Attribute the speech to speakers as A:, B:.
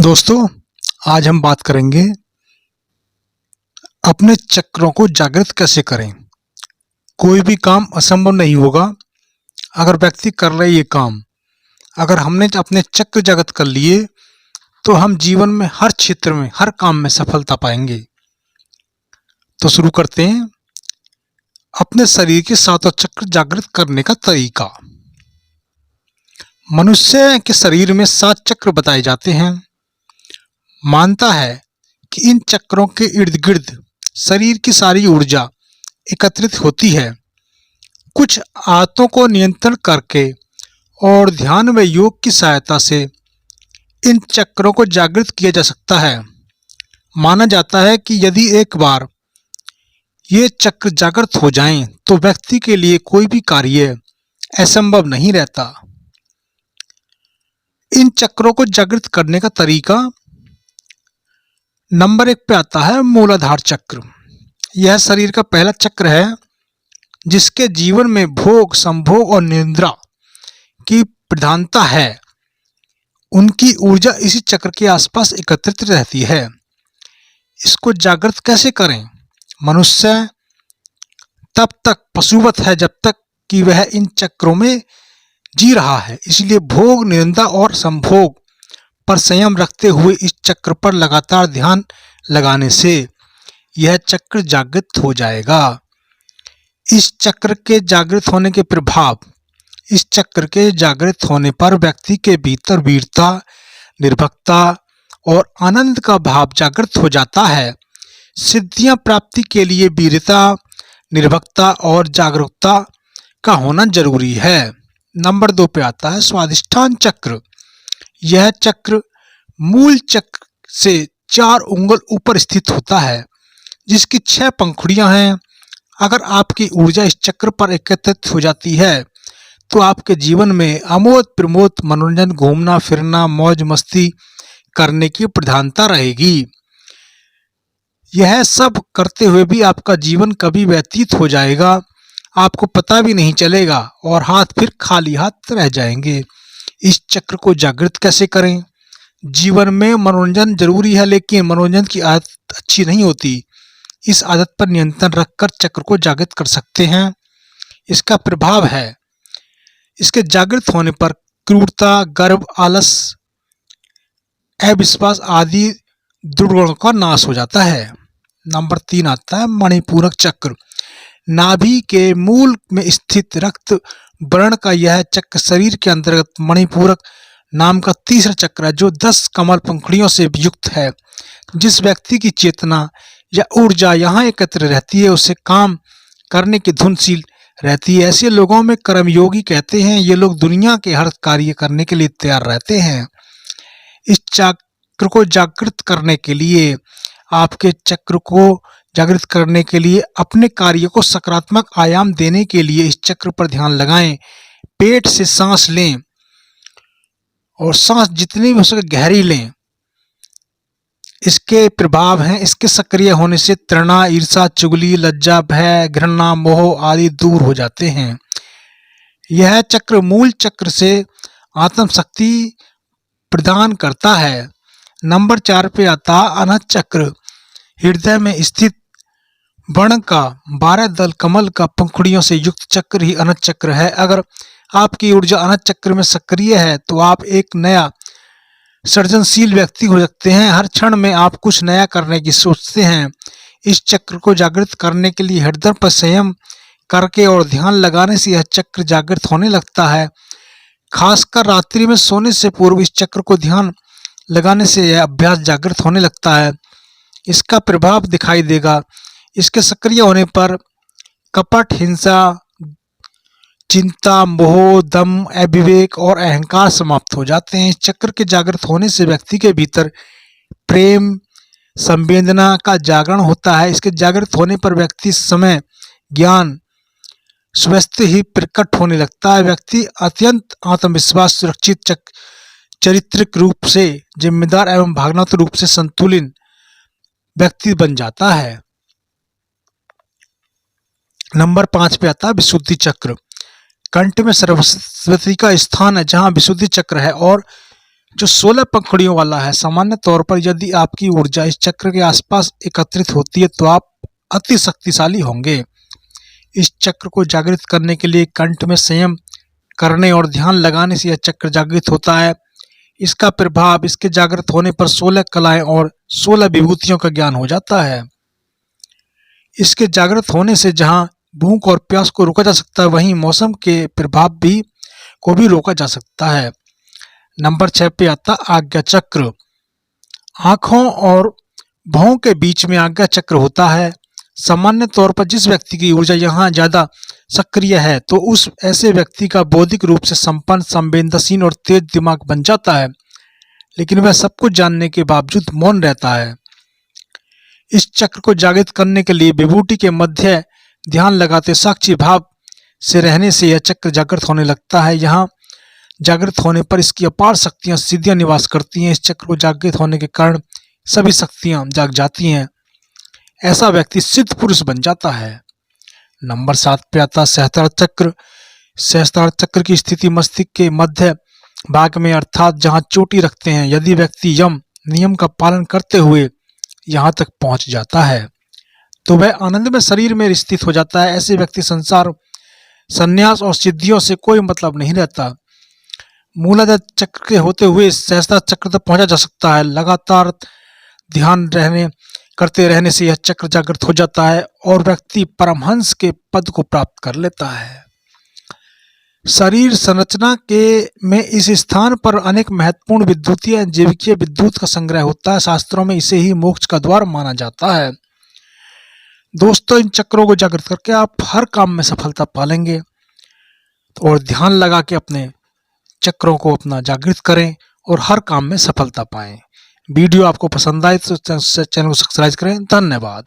A: दोस्तों, आज हम बात करेंगे अपने चक्रों को जागृत कैसे करें। कोई भी काम असंभव नहीं होगा अगर व्यक्ति कर रहे ये काम। अगर हमने अपने चक्र जागृत कर लिए तो हम जीवन में हर क्षेत्र में हर काम में सफलता पाएंगे। तो शुरू करते हैं अपने शरीर के सातों चक्र जागृत करने का तरीका। मनुष्य के शरीर में 7 चक्र बताए जाते हैं। मानता है कि इन चक्रों के इर्द गिर्द शरीर की सारी ऊर्जा एकत्रित होती है। कुछ आदतों को नियंत्रण करके और ध्यान व योग की सहायता से इन चक्रों को जागृत किया जा सकता है। माना जाता है कि यदि एक बार ये चक्र जागृत हो जाएं, तो व्यक्ति के लिए कोई भी कार्य असंभव नहीं रहता। इन चक्रों को जागृत करने का तरीका नंबर 1 पे आता है मूलाधार चक्र। यह शरीर का पहला चक्र है जिसके जीवन में भोग, संभोग और निद्रा की प्रधानता है। उनकी ऊर्जा इसी चक्र के आसपास एकत्रित रहती है। इसको जागृत कैसे करें? मनुष्य तब तक पशुवत है जब तक कि वह इन चक्रों में जी रहा है। इसलिए भोग, निंदा और संभोग पर संयम रखते हुए इस चक्र पर लगातार ध्यान लगाने से यह चक्र जागृत हो जाएगा। इस चक्र के जागृत होने के प्रभाव। इस चक्र के जागृत होने पर व्यक्ति के भीतर वीरता, निर्भीकता और आनंद का भाव जागृत हो जाता है। सिद्धियां प्राप्ति के लिए वीरता, निर्भीकता और जागरूकता का होना जरूरी है। नंबर 2 पे आता है स्वाधिष्ठान चक्र। यह चक्र मूल चक्र से 4 उंगल ऊपर स्थित होता है, जिसकी 6 पंखुड़ियां हैं। अगर आपकी ऊर्जा इस चक्र पर एकत्रित हो जाती है तो आपके जीवन में आमोद प्रमोद, मनोरंजन, घूमना फिरना, मौज मस्ती करने की प्रधानता रहेगी। यह सब करते हुए भी आपका जीवन कभी व्यतीत हो जाएगा, आपको पता भी नहीं चलेगा और हाथ फिर खाली हाथ रह जाएंगे। इस चक्र को जागृत कैसे करें? जीवन में मनोरंजन जरूरी है, लेकिन मनोरंजन की आदत अच्छी नहीं होती। इस आदत पर नियंत्रण रखकर चक्र को जागृत कर सकते हैं। इसका प्रभाव है इसके जागृत होने पर क्रूरता, गर्व, आलस, अविश्वास आदि दुर्गुणों का नाश हो जाता है। नंबर 3 आता है मणिपूरक चक्र। नाभि के मूल में स्थित रक्त वर्ण का यह चक्र शरीर के अंतर्गत मणिपूरक नाम का तीसरा चक्र है, जो 10 कमल पंखुड़ियों से युक्त है। जिस व्यक्ति की चेतना या ऊर्जा यहाँ एकत्र रहती है उसे काम करने की धुनशील रहती है। ऐसे लोगों में कर्मयोगी कहते हैं। ये लोग दुनिया के हर कार्य करने के लिए तैयार रहते हैं। इस चक्र को जागृत करने के लिए आपके चक्र को जागृत करने के लिए अपने कार्य को सकारात्मक आयाम देने के लिए इस चक्र पर ध्यान लगाएं। पेट से सांस लें और सांस जितनी भी हो सके गहरी लें। इसके प्रभाव हैं, इसके सक्रिय होने से तृष्णा, ईर्ष्या, चुगली, लज्जा, भय, घृणा, मोह आदि दूर हो जाते हैं। यह चक्र मूल चक्र से आत्म शक्ति प्रदान करता है। नंबर 4 पे आता अनहत चक्र। हृदय में स्थित वर्ण का 12 दल कमल का पंखुड़ियों से युक्त चक्र ही अनहत चक्र है। अगर आपकी ऊर्जा अनहत चक्र में सक्रिय है तो आप एक नया सृजनशील व्यक्ति हो सकते हैं। हर क्षण में आप कुछ नया करने की सोचते हैं। इस चक्र को जागृत करने के लिए हृदय पर संयम करके और ध्यान लगाने से यह चक्र जागृत होने लगता है। खासकर रात्रि में सोने से पूर्व इस चक्र को ध्यान लगाने से यह अभ्यास जागृत होने लगता है। इसका प्रभाव दिखाई देगा। इसके सक्रिय होने पर कपट, हिंसा, चिंता, मोह, दम, अविवेक और अहंकार समाप्त हो जाते हैं। इस चक्र के जागृत होने से व्यक्ति के भीतर प्रेम, संवेदना का जागरण होता है। इसके जागृत होने पर व्यक्ति समय, ज्ञान स्वयं ही प्रकट होने लगता है। व्यक्ति अत्यंत आत्मविश्वास, सुरक्षित, चारित्रिक रूप से जिम्मेदार एवं भावनात्मक रूप से संतुलित व्यक्ति बन जाता है। नंबर 5 पे आता है विशुद्धि चक्र। कंठ में सरस्वती का स्थान है जहाँ विशुद्धि चक्र है और जो 16 पंखुड़ियों वाला है। सामान्य तौर पर यदि आपकी ऊर्जा इस चक्र के आसपास एकत्रित होती है तो आप अति शक्तिशाली होंगे। इस चक्र को जागृत करने के लिए कंठ में संयम करने और ध्यान लगाने से यह चक्र जागृत होता है। इसका प्रभाव, इसके जागृत होने पर 16 कलाएं और 16 विभूतियों का ज्ञान हो जाता है। इसके जागृत होने से जहां भूख और प्यास को रोका जा सकता है, वहीं मौसम के प्रभाव को भी रोका जा सकता है। नंबर 6 पे आता आज्ञा चक्र। आंखों और भौं के बीच में आज्ञा चक्र होता है। सामान्य तौर पर जिस व्यक्ति की ऊर्जा यहाँ ज्यादा सक्रिय है तो उस ऐसे व्यक्ति का बौद्धिक रूप से संपन्न, संवेदनशील और तेज दिमाग बन जाता है, लेकिन वह सब कुछ जानने के बावजूद मौन रहता है। इस चक्र को जागृत करने के लिए विभूति के मध्य ध्यान लगाते साक्षी भाव से रहने से यह चक्र जागृत होने लगता है। यहाँ जागृत होने पर इसकी अपार शक्तियां सिद्धियां निवास करती हैं। इस चक्र को जागृत होने के कारण सभी शक्तियां जाग जाती हैं। ऐसा व्यक्ति सिद्ध पुरुष बन जाता है। नंबर 7 पे आता सहस्त्रार चक्र। सहस्त्रार चक्र की स्थिति मस्तिष्क के मध्य भाग में, अर्थात जहां चोटी रखते हैं। यदि व्यक्ति यम नियम का पालन करते हुए यहां तक पहुंच जाता है तो वह आनंदमय शरीर में स्थित हो जाता है। ऐसे व्यक्ति संसार, संन्यास और सिद्धियों से कोई मतलब नहीं रहता। मूलाधार चक्र के होते हुए सहस्त्रार चक्र तक पहुंचा जा सकता है। लगातार ध्यान करते रहने से यह चक्र जागृत हो जाता है और व्यक्ति परमहंस के पद को प्राप्त कर लेता है। शरीर संरचना में इस स्थान पर अनेक महत्वपूर्ण विद्युतीय जैविकीय विद्युत का संग्रह होता है। शास्त्रों में इसे ही मोक्ष का द्वार माना जाता है। दोस्तों, इन चक्रों को जागृत करके आप हर काम में सफलता पालेंगे और ध्यान लगा के अपने चक्रों को अपना जागृत करें और हर काम में सफलता पाएं। वीडियो आपको पसंद आए तो चैनल को सब्सक्राइब करें। धन्यवाद।